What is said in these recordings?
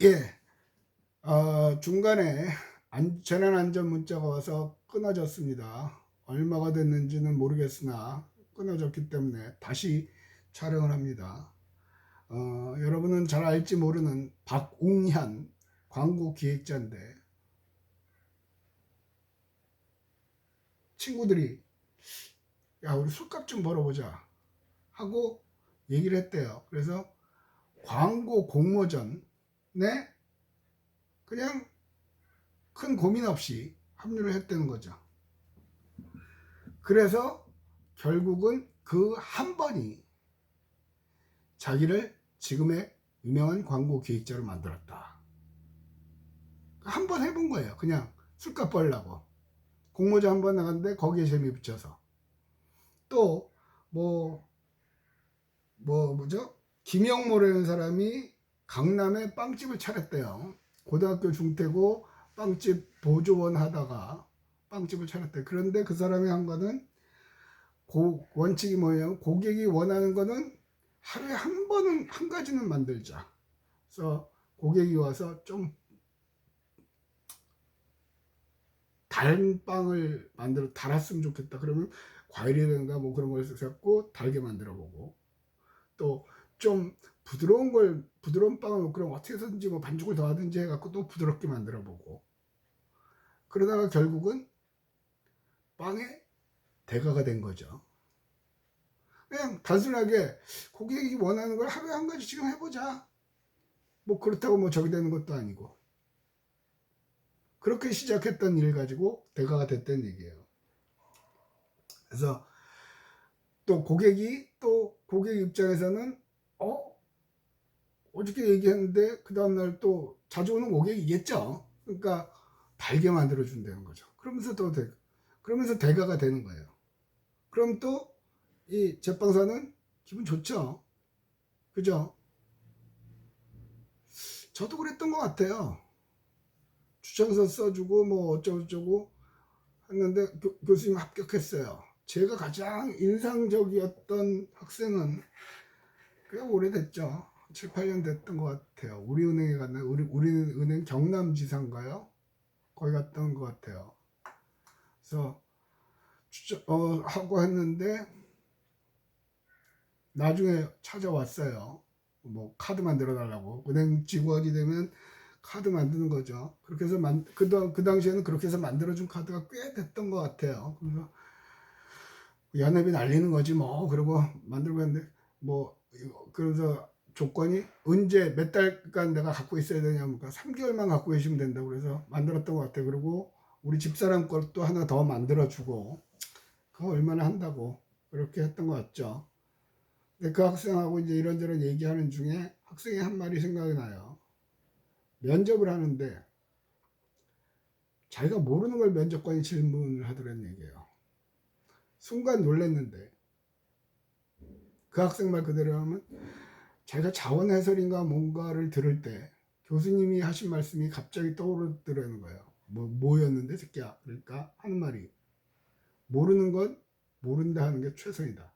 예, 중간에 재난안전 문자가 와서 끊어졌습니다. 얼마가 됐는지는 모르겠으나 끊어졌기 때문에 다시 촬영을 합니다. 여러분은 잘 알지 모르는 박웅현 광고 기획자인데, 친구들이 야 우리 술값 좀 벌어보자 하고 얘기를 했대요. 그래서 광고 공모전에 그냥 큰 고민 없이 합류를 했다는 거죠. 그래서 결국은 그 한 번이 자기를 지금의 유명한 광고 기획자로 만들었다. 한 번 해본 거예요. 그냥 술값 벌려고. 공모전 한 번 나갔는데 거기에 재미 붙여서. 또, 뭐죠? 김영모라는 사람이 강남에 빵집을 차렸대요. 고등학교 중퇴고 빵집 보조원 하다가 빵집을 차렸대. 그런데 그 사람이 한 거는 원칙이 뭐예요? 고객이 원하는 거는 하루에 한 번은, 한 가지는 만들자. 그래서 고객이 와서 좀 달 빵을 만들어 달았으면 좋겠다. 그러면 과일이라든가 뭐 그런 걸 갖고 달게 만들어 보고, 또 좀 부드러운 빵을 뭐 그럼 어떻게 해서든지 뭐 반죽을 더 하든지 해갖고 또 부드럽게 만들어 보고, 그러다가 결국은 빵의 대가가 된 거죠. 그냥 단순하게 고객이 원하는 걸 하루에 한 가지 지금 해보자. 뭐 그렇다고 뭐 저기 되는 것도 아니고. 그렇게 시작했던 일 가지고 대가가 됐다는 얘기예요. 그래서 또 고객 입장에서는 어저께 얘기했는데 그 다음날 또 자주 오는 고객이겠죠. 그러니까 달게 만들어 준다는 거죠. 그러면서 대가가 되는 거예요. 그럼 또 이 제빵사는 기분 좋죠. 그죠? 저도 그랬던 것 같아요. 추천서 써주고 뭐 어쩌고저쩌고 했는데 교수님 합격했어요. 제가 가장 인상적이었던 학생은 꽤 오래됐죠. 7, 8년 됐던 것 같아요. 우리은행에 갔나요? 우리은행 경남지사인가요? 거기 갔던 것 같아요. 그래서 하고 했는데 나중에 찾아왔어요. 뭐 카드 만들어 달라고. 은행 직원이 되면 카드 만드는 거죠. 그렇게 해서 그 당시에는 그렇게 해서 만들어준 카드가 꽤 됐던 것 같아요. 그래서 연회비 날리는 거지 뭐. 그러고 만들고 했는데 뭐 그래서 조건이 언제 몇 달간 내가 갖고 있어야 되냐니까 3개월만 갖고 계시면 된다고 그래서 만들었던 것 같아요. 그리고 우리 집사람 것도 하나 더 만들어주고 그거 얼마나 한다고 그렇게 했던 것 같죠. 근데 그 학생하고 이제 이런저런 얘기하는 중에 학생이 한 말이 생각이 나요. 면접을 하는데 자기가 모르는 걸 면접관이 질문을 하더라는 얘기예요. 순간 놀랐는데 그 학생 말 그대로 하면 자기가 자원 해설인가 뭔가를 들을 때 교수님이 하신 말씀이 갑자기 떠오르더라는 거예요. 뭐였는데 새끼야. 그러니까 하는 말이 모르는 건 모른다 하는 게 최선이다.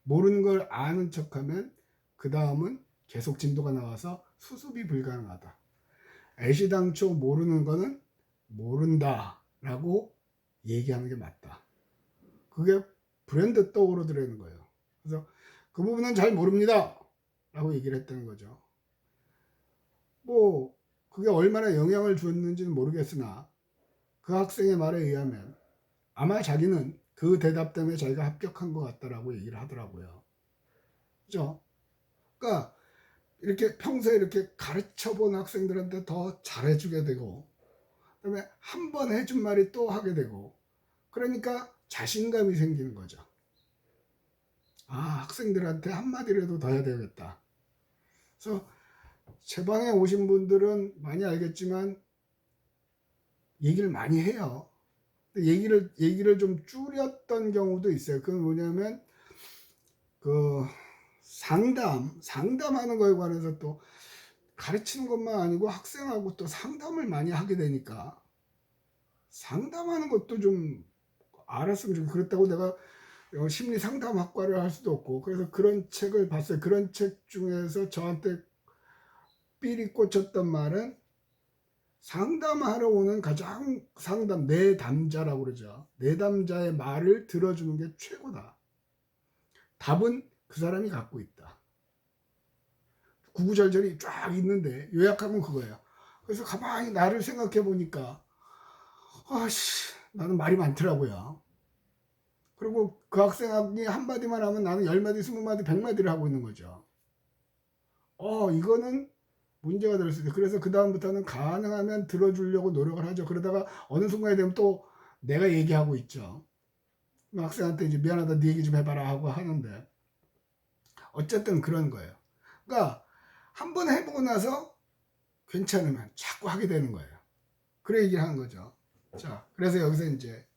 모르는 걸 아는 척하면 그 다음은 계속 진도가 나와서 수습이 불가능하다. 애시당초 모르는 거는 모른다 라고 얘기하는 게 맞다. 그게 브랜드 떠오르더라는 거예요. 그래서 그 부분은 잘 모릅니다 라고 얘기를 했다는 거죠. 뭐 그게 얼마나 영향을 줬는지는 모르겠으나 그 학생의 말에 의하면 아마 자기는 그 대답 때문에 자기가 합격한 것 같다라고 얘기를 하더라고요. 그죠? 그러니까 이렇게 평소에 이렇게 가르쳐 본 학생들한테 더 잘해주게 되고, 그다음에 한 번 해준 말이 또 하게 되고, 그러니까 자신감이 생기는 거죠. 아, 학생들한테 한마디라도 더 해야 되겠다. 그래서 제 방에 오신 분들은 많이 알겠지만 얘기를 많이 해요. 얘기를 좀 줄였던 경우도 있어요. 그건 뭐냐면 그 상담하는 거에 관해서 또 가르치는 것만 아니고 학생하고 또 상담을 많이 하게 되니까 상담하는 것도 좀 알았으면 좋겠고, 그렇다고 내가 심리 상담학과를 할 수도 없고, 그래서 그런 책을 봤어요. 그런 책 중에서 저한테 극비리 꽂혔던 말은 상담하러 오는 가장 내담자라고 그러죠. 내담자의 말을 들어주는 게 최고다. 답은 그 사람이 갖고 있다. 구구절절이 쫙 있는데 요약하면 그거예요. 그래서 가만히 나를 생각해 보니까 나는 말이 많더라고요. 그리고 그 학생이 한마디만 하면 나는 10마디, 20마디, 100마디를 하고 있는 거죠. 이거는 문제가 될 수 있어요. 그래서 그 다음부터는 가능하면 들어주려고 노력을 하죠. 그러다가 어느 순간이 되면 또 내가 얘기하고 있죠. 학생한테 이제 미안하다, 네 얘기 좀 해봐라 하고 하는데 어쨌든 그런 거예요. 그러니까 한번 해보고 나서 괜찮으면 자꾸 하게 되는 거예요. 그래 얘기를 하는 거죠. 자, 그래서 여기서 이제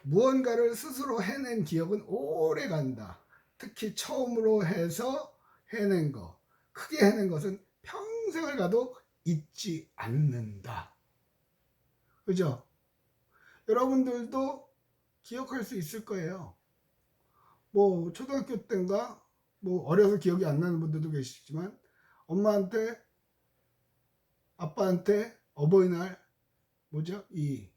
무언가를 스스로 해낸 기억은 오래 간다. 특히 처음으로 해서 해낸 거, 크게 해낸 것은 평생을 가도 잊지 않는다. 그죠? 여러분들도 기억할 수 있을 거예요. 뭐 초등학교 때인가 뭐 어려서 기억이 안 나는 분들도 계시지만 엄마한테 아빠한테 어버이날 이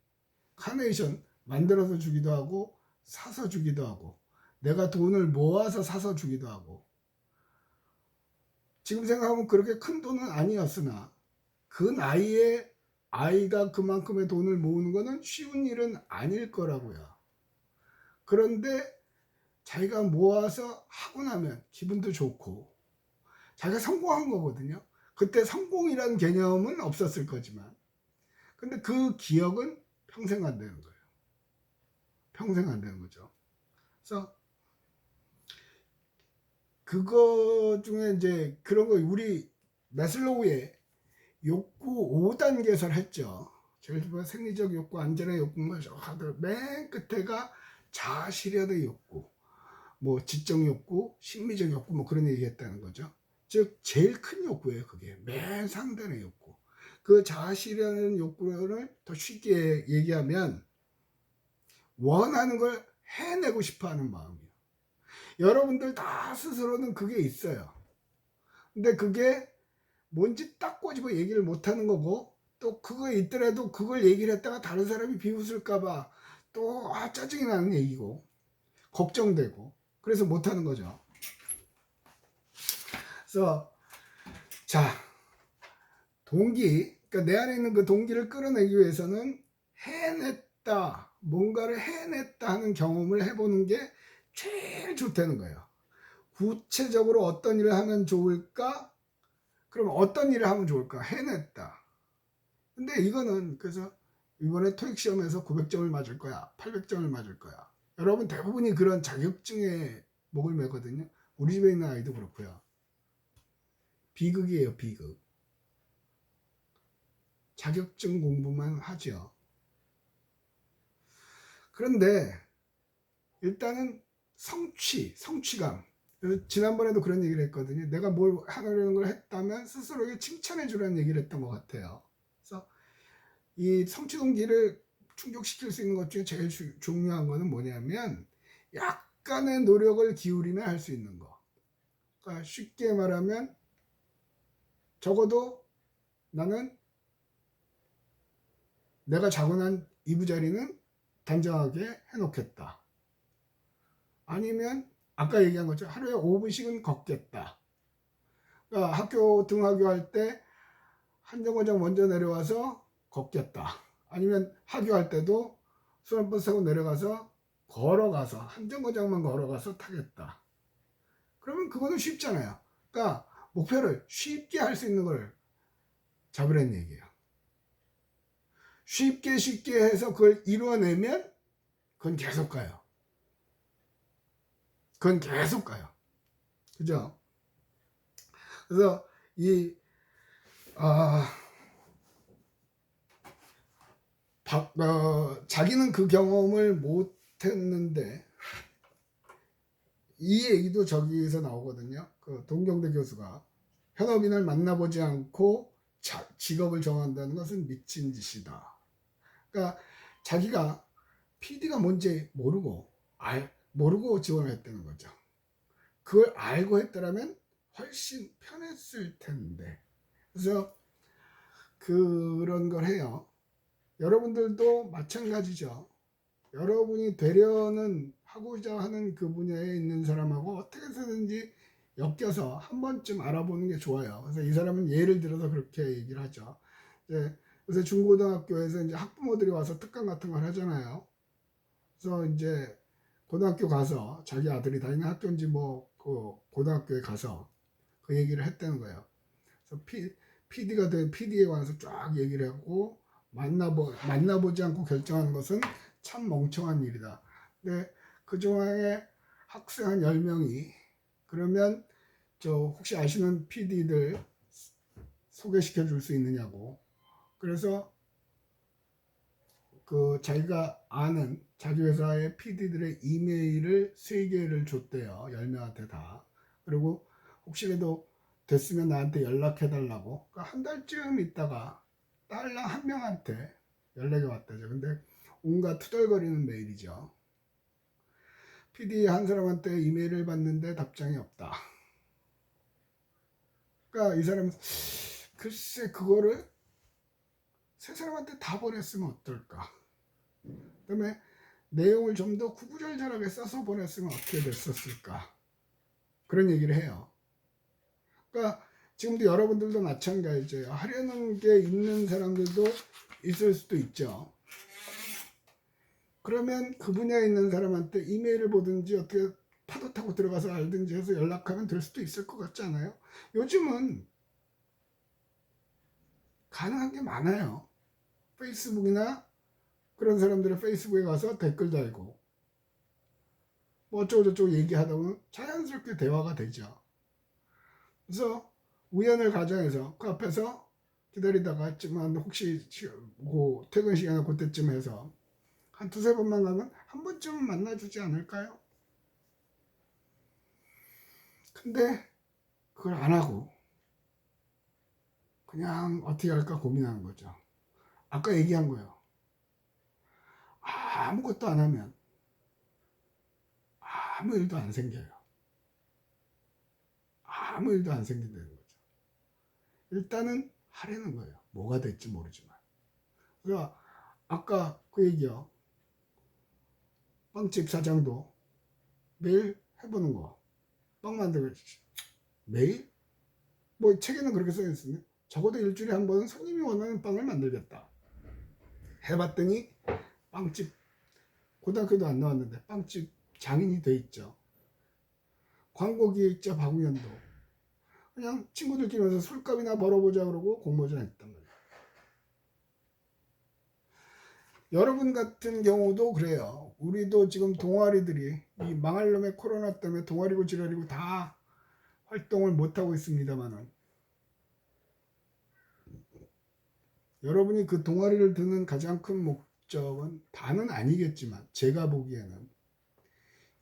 카네이션 만들어서 주기도 하고 사서 주기도 하고 내가 돈을 모아서 사서 주기도 하고 지금 생각하면 그렇게 큰 돈은 아니었으나 그 나이에 아이가 그만큼의 돈을 모으는 것은 쉬운 일은 아닐 거라고요. 그런데 자기가 모아서 하고 나면 기분도 좋고 자기가 성공한 거거든요. 그때 성공이라는 개념은 없었을 거지만 근데 그 기억은 평생 안 되는 거예요. 평생 안 되는 거죠. 그래서 그거 중에 이제 그런 거 우리 매슬로우의 욕구 5단계설 했죠. 제일 처음에 생리적 욕구, 안전의 욕구, 맨 끝에가 자아 실현의 욕구, 뭐 지적 욕구, 심리적 욕구, 뭐 그런 얘기 했다는 거죠. 즉 제일 큰 욕구예요. 그게 맨 상단의 욕구. 그 자아 실현 욕구를 더 쉽게 얘기하면 원하는 걸 해내고 싶어 하는 마음이에요. 여러분들 다 스스로는 그게 있어요. 근데 그게 뭔지 딱 꼬집어 얘기를 못 하는 거고 또 그거 있더라도 그걸 얘기를 했다가 다른 사람이 비웃을까봐 또 짜증이 나는 얘기고 걱정되고 그래서 못 하는 거죠. 그래서 자, 동기, 그러니까 내 안에 있는 그 동기를 끌어내기 위해서는 해냈다, 뭔가를 해냈다 하는 경험을 해보는 게 제일 좋다는 거예요. 구체적으로 어떤 일을 하면 좋을까? 그럼 어떤 일을 하면 좋을까? 해냈다. 근데 이거는 그래서 이번에 토익 시험에서 900점을 맞을 거야, 800점을 맞을 거야. 여러분 대부분이 그런 자격증에 목을 매거든요. 우리 집에 있는 아이도 그렇고요. 비극이에요, 비극. 자격증 공부만 하죠. 그런데 일단은 성취감. 지난번에도 그런 얘기를 했거든요. 내가 뭘 하려는 걸 했다면 스스로에게 칭찬해 주라는 얘기를 했던 것 같아요. 그래서 이 성취 동기를 충족시킬 수 있는 것 중에 제일 중요한 거는 뭐냐면 약간의 노력을 기울이면 할 수 있는 거. 그러니까 쉽게 말하면 적어도 나는 내가 자고 난 이부자리는 단정하게 해놓겠다. 아니면 아까 얘기한 것처럼 하루에 5분씩은 걷겠다. 그러니까 학교 등하교할 때 한 정거장 먼저 내려와서 걷겠다. 아니면 하교할 때도 수험버스 타고 내려가서 걸어가서 한 정거장만 걸어가서 타겠다. 그러면 그거는 쉽잖아요. 그러니까 목표를 쉽게 할 수 있는 걸 잡으라는 얘기예요. 쉽게 해서 그걸 이루어내면 그건 계속 가요. 그건 계속 가요. 그죠? 그래서 자기는 그 경험을 못 했는데 이 얘기도 저기서 나오거든요. 그 동경대 교수가 현업인을 만나보지 않고 직업을 정한다는 것은 미친 짓이다. 그러니까 자기가 PD가 뭔지 모르고 지원을 했다는 거죠. 그걸 알고 했더라면 훨씬 편했을 텐데 그래서 그런 걸 해요. 여러분들도 마찬가지죠. 여러분이 되려는 하고자 하는 그 분야에 있는 사람하고 어떻게 해서든지 엮여서 한 번쯤 알아보는 게 좋아요. 그래서 이 사람은 예를 들어서 그렇게 얘기를 하죠. 이제 요새 중고등학교에서 이제 학부모들이 와서 특강 같은 걸 하잖아요. 그래서 이제 고등학교 가서 자기 아들이 다니는 학교인지 뭐 그 고등학교에 가서 그 얘기를 했다는 거예요. 그래서 PD가 된 PD에 관해서 쫙 얘기를 하고 만나보지 않고 결정하는 것은 참 멍청한 일이다. 근데 그중에 학생 한 10명이 그러면 저 혹시 아시는 PD들 소개시켜 줄 수 있느냐고. 그래서 그 자기가 아는 자기 회사의 PD들의 이메일을 3개를 줬대요. 10명한테 다. 그리고 혹시라도 됐으면 나한테 연락해 달라고. 그러니까 한 달쯤 있다가 딸랑 한 명한테 연락이 왔다죠. 근데 온갖 투덜거리는 메일이죠. PD 한 사람한테 이메일을 봤는데 답장이 없다. 그러니까 이 사람은 글쎄 그거를 세 사람한테 다 보냈으면 어떨까. 그다음에 내용을 좀 더 구구절절하게 써서 보냈으면 어떻게 됐었을까. 그런 얘기를 해요. 그러니까 지금도 여러분들도 마찬가지예요. 하려는 게 있는 사람들도 있을 수도 있죠. 그러면 그 분야에 있는 사람한테 이메일을 보든지 어떻게 파도 타고 들어가서 알든지 해서 연락하면 될 수도 있을 것 같지 않아요? 요즘은 가능한 게 많아요. 페이스북이나 그런 사람들의 페이스북에 가서 댓글 달고 뭐 어쩌고저쩌고 얘기하다 보면 자연스럽게 대화가 되죠. 그래서 우연을 가정해서 그 앞에서 기다리다가 했지만 혹시 뭐 퇴근 시간에 그때쯤 해서 한 두세 번만 가면 한 번쯤은 만나주지 않을까요? 근데 그걸 안 하고 그냥 어떻게 할까 고민하는 거죠. 아까 얘기한 거예요. 아무것도 안 하면 아무 일도 안 생겨요. 아무 일도 안 생긴다는 거죠. 일단은 하려는 거예요. 뭐가 될지 모르지만. 그래서 아까 그 얘기요. 빵집 사장도 매일 해보는 거. 빵 만들고 매일? 뭐 책에는 그렇게 써 있으면 적어도 일주일에 한 번은 손님이 원하는 빵을 만들겠다. 해봤더니 빵집 고등학교도 안 나왔는데 빵집 장인이 돼 있죠. 광고기획자 박우현도 그냥 친구들끼리 와서 술값이나 벌어보자 그러고 공모전 했단 말이에요. 여러분 같은 경우도 그래요. 우리도 지금 동아리들이 이 망할 놈의 코로나 때문에 동아리고 지랄이고 다 활동을 못하고 있습니다만은 여러분이 그 동아리를 드는 가장 큰 목적은 다는 아니겠지만 제가 보기에는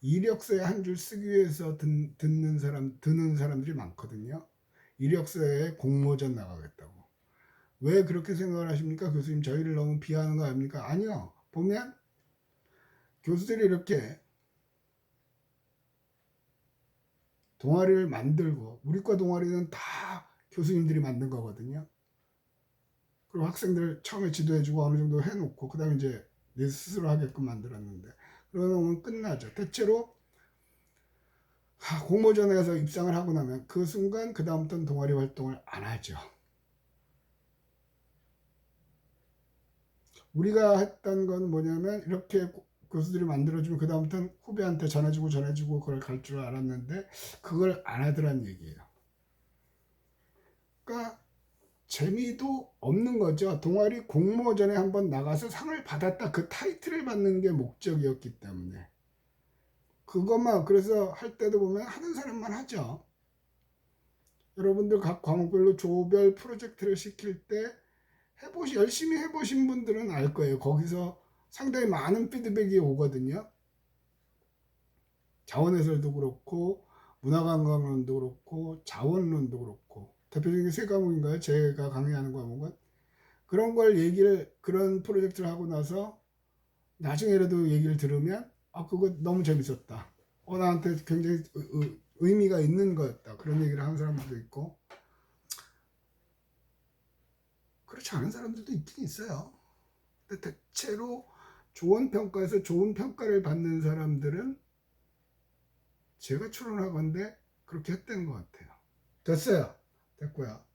이력서에 한 줄 쓰기 위해서 드는 사람들이 많거든요. 이력서에 공모전 나가겠다고. 왜 그렇게 생각을 하십니까? 교수님 저희를 너무 비하하는 거 아닙니까? 아니요. 보면 교수들이 이렇게 동아리를 만들고 우리과 동아리는 다 교수님들이 만든 거거든요. 그리고 학생들 처음에 지도해주고 어느 정도 해놓고 그 다음에 이제 내 스스로 하게끔 만들었는데 그러면 끝나죠. 대체로 공모전에서 입상을 하고 나면 그 순간 그 다음부터는 동아리 활동을 안 하죠. 우리가 했던 건 뭐냐면 이렇게 교수들이 만들어주면 그 다음부터는 후배한테 전해주고 그걸 갈 줄 알았는데 그걸 안 하더란 얘기예요. 그러니까 재미도 없는 거죠. 동아리 공모전에 한번 나가서 상을 받았다 그 타이틀을 받는 게 목적이었기 때문에 그것만 그래서 할 때도 보면 하는 사람만 하죠. 여러분들 각 과목별로 조별 프로젝트를 시킬 때 열심히 해보신 분들은 알 거예요. 거기서 상당히 많은 피드백이 오거든요. 자원해설도 그렇고 문화관광론도 그렇고 자원론도 그렇고 대표적인 세 과목인가요? 제가 강의하는 과목은 그런 걸 그런 프로젝트를 하고 나서 나중에라도 얘기를 들으면 그거 너무 재밌었다. 나한테 굉장히 의미가 있는 거였다. 그런 얘기를 하는 사람들도 있고 그렇지 않은 사람들도 있긴 있어요. 근데 대체로 좋은 평가에서 좋은 평가를 받는 사람들은 제가 추론하건대 그렇게 했다는 것 같아요. 됐어요. 됐고요.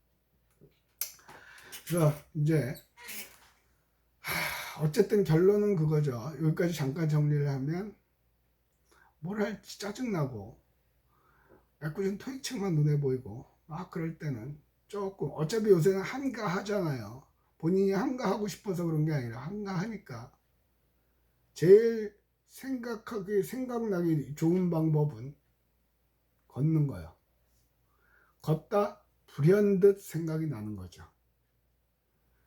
그래서 이제 어쨌든 결론은 그거죠. 여기까지 잠깐 정리를 하면 뭘 할지 짜증나고 애꿎은 토익책만 눈에 보이고 막 그럴 때는 조금, 어차피 요새는 한가하잖아요. 본인이 한가하고 싶어서 그런 게 아니라 한가하니까 제일 생각나기 좋은 방법은 걷는 거예요. 걷다 불현듯 생각이 나는 거죠.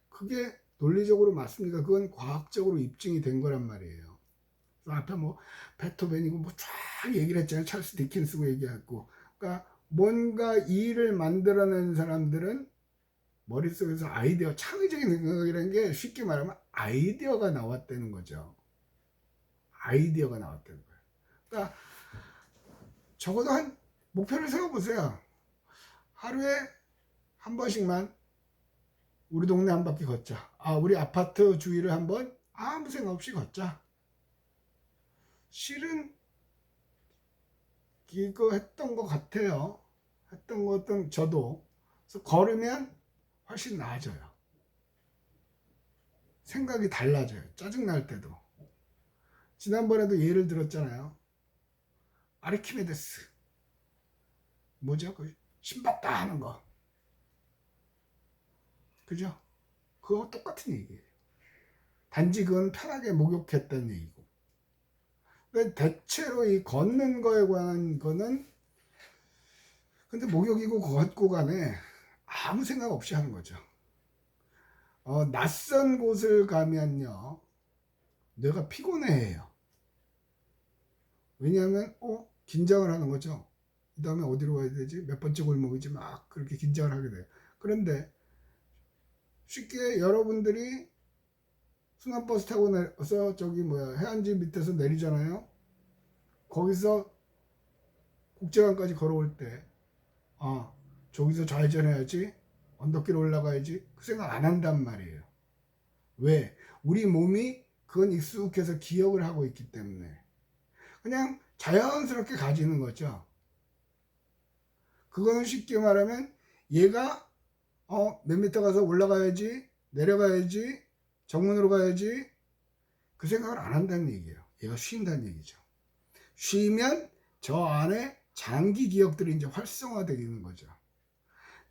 그게 논리적으로 맞습니까? 그건 과학적으로 입증이 된 거란 말이에요. 앞에 뭐 베토벤이고 뭐 쫙 얘기를 했잖아요. 찰스 디킨스고 얘기했고. 그러니까 뭔가 일을 만들어낸 사람들은 머릿속에서 아이디어, 창의적인 생각이라는 게 쉽게 말하면 아이디어가 나왔다는 거죠. 아이디어가 나왔다는 거예요. 그러니까 적어도 한 목표를 세워보세요. 하루에 한 번씩만 우리 동네 한 바퀴 걷자. 우리 아파트 주위를 한번 아무 생각 없이 걷자. 실은 이거 했던 것 같아요. 했던 것은 저도. 그래서 걸으면 훨씬 나아져요. 생각이 달라져요. 짜증날 때도. 지난번에도 예를 들었잖아요. 아르키메데스. 뭐죠? 그 신봤다 하는 거. 그죠? 그거 똑같은 얘기예요. 단지 그건 편하게 목욕했다는 얘기고. 근데 대체로 이 걷는 거에 관한 거는 근데 목욕이고 걷고 간에 아무 생각 없이 하는 거죠. 낯선 곳을 가면요. 뇌가 피곤해해요. 왜냐하면 긴장을 하는 거죠. 그 다음에 어디로 가야 되지? 몇 번째 골목이지? 막 그렇게 긴장을 하게 돼요. 그런데 쉽게 여러분들이 순환버스 타고 내려서 저기 해안지 밑에서 내리잖아요. 거기서 국제관까지 걸어올 때 저기서 좌회전해야지, 언덕길 올라가야지, 그 생각 안 한단 말이에요. 왜? 우리 몸이 그건 익숙해서 기억을 하고 있기 때문에 그냥 자연스럽게 가지는 거죠. 그거는 쉽게 말하면 얘가 몇 미터 가서 올라가야지, 내려가야지, 정문으로 가야지, 그 생각을 안 한다는 얘기예요. 얘가 쉰다는 얘기죠. 쉬면 저 안에 장기 기억들이 이제 활성화되는 거죠.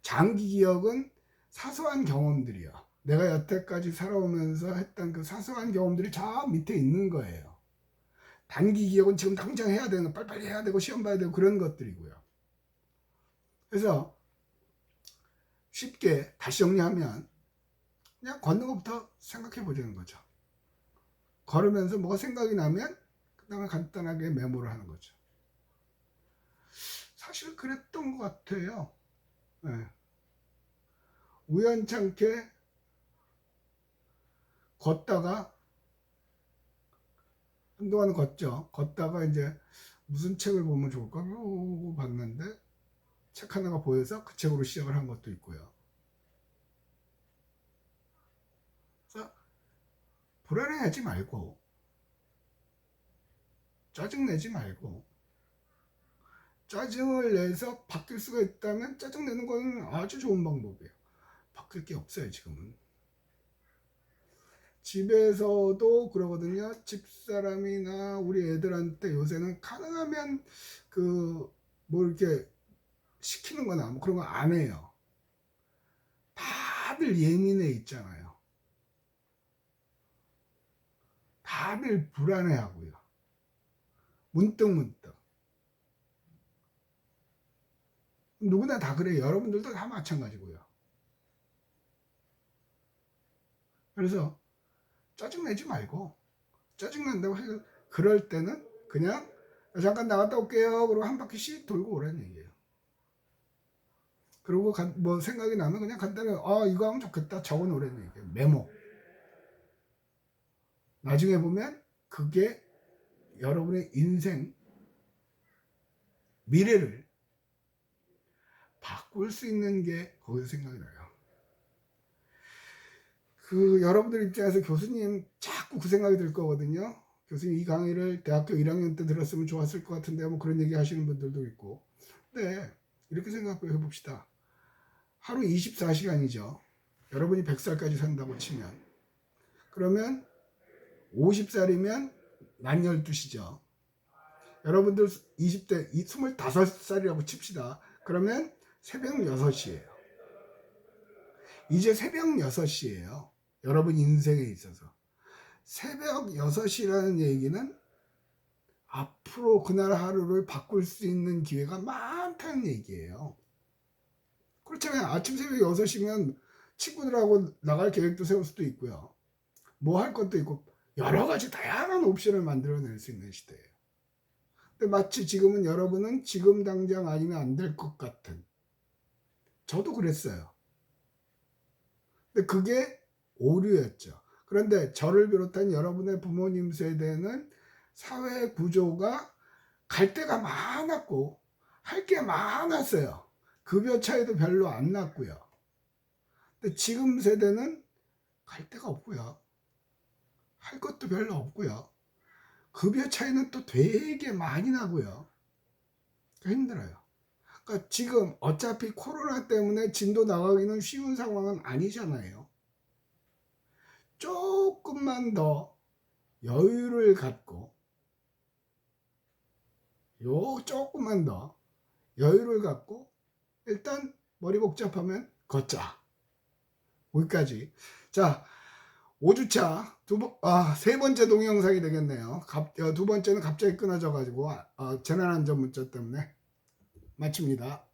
장기 기억은 사소한 경험들이요. 내가 여태까지 살아오면서 했던 그 사소한 경험들이 저 밑에 있는 거예요. 단기 기억은 지금 당장 해야 되는, 빨리빨리 해야 되고 시험 봐야 되고 그런 것들이고요. 그래서 쉽게 다시 정리하면 그냥 걷는 것부터 생각해 보자는 거죠. 걸으면서 뭐가 생각이 나면 그 다음에 간단하게 메모를 하는 거죠. 사실 그랬던 것 같아요. 네. 우연찮게 걷다가 한동안 걷죠. 걷다가 이제 무슨 책을 보면 좋을까 봤는데 책 하나가 보여서 그 책으로 시작을 한 것도 있고요. 그래서 불안해하지 말고 짜증내지 말고, 짜증을 내서 바뀔 수가 있다면 짜증내는 건 아주 좋은 방법이에요. 바뀔 게 없어요. 지금은 집에서도 그러거든요. 집사람이나 우리 애들한테 요새는 가능하면 뭐 이렇게 시키는 거나 뭐 그런 거 안 해요. 다들 예민해 있잖아요. 다들 불안해하고요. 문득문득. 누구나 다 그래요. 여러분들도 다 마찬가지고요. 그래서 짜증내지 말고, 짜증난다고 해서 그럴 때는 그냥 잠깐 나갔다 올게요. 그리고 한 바퀴씩 돌고 오라는 얘기예요. 그리고 뭐 생각이 나면 그냥 간단히 이거 하면 좋겠다 적어 놓으라는 얘기예요. 메모. 나중에 보면 그게 여러분의 인생 미래를 바꿀 수 있는 게 거기서 생각이 나요. 여러분들 입장에서 교수님 자꾸 그 생각이 들 거거든요. 교수님 이 강의를 대학교 1학년 때 들었으면 좋았을 것 같은데 뭐 그런 얘기 하시는 분들도 있고. 근데 이렇게 생각해 봅시다. 하루 24시간이죠. 여러분이 100살까지 산다고 치면. 그러면 50살이면 만 12시죠. 여러분들 20대 25살이라고 칩시다. 그러면 새벽 6시예요. 이제 새벽 6시예요. 여러분 인생에 있어서. 새벽 6시라는 얘기는 앞으로 그날 하루를 바꿀 수 있는 기회가 많다는 얘기예요. 그렇잖아요. 아침 새벽 6시면 친구들하고 나갈 계획도 세울 수도 있고요. 뭐 할 것도 있고 여러 가지 다양한 옵션을 만들어낼 수 있는 시대예요. 근데 마치 지금은 여러분은 지금 당장 아니면 안 될 것 같은, 저도 그랬어요. 근데 그게 오류였죠. 그런데 저를 비롯한 여러분의 부모님 세대는 사회 구조가 갈 데가 많았고 할 게 많았어요. 급여 차이도 별로 안 났고요. 근데 지금 세대는 갈 데가 없고요. 할 것도 별로 없고요. 급여 차이는 또 되게 많이 나고요. 힘들어요. 그러니까 지금 어차피 코로나 때문에 진도 나가기는 쉬운 상황은 아니잖아요. 조금만 더 여유를 갖고 조금만 더 여유를 갖고 일단 머리 복잡하면 걷자. 거기까지. 자, 5주차 세 번째 동영상이 되겠네요. 두 번째는 갑자기 끊어져 가지고 재난안전 문자 때문에 마칩니다.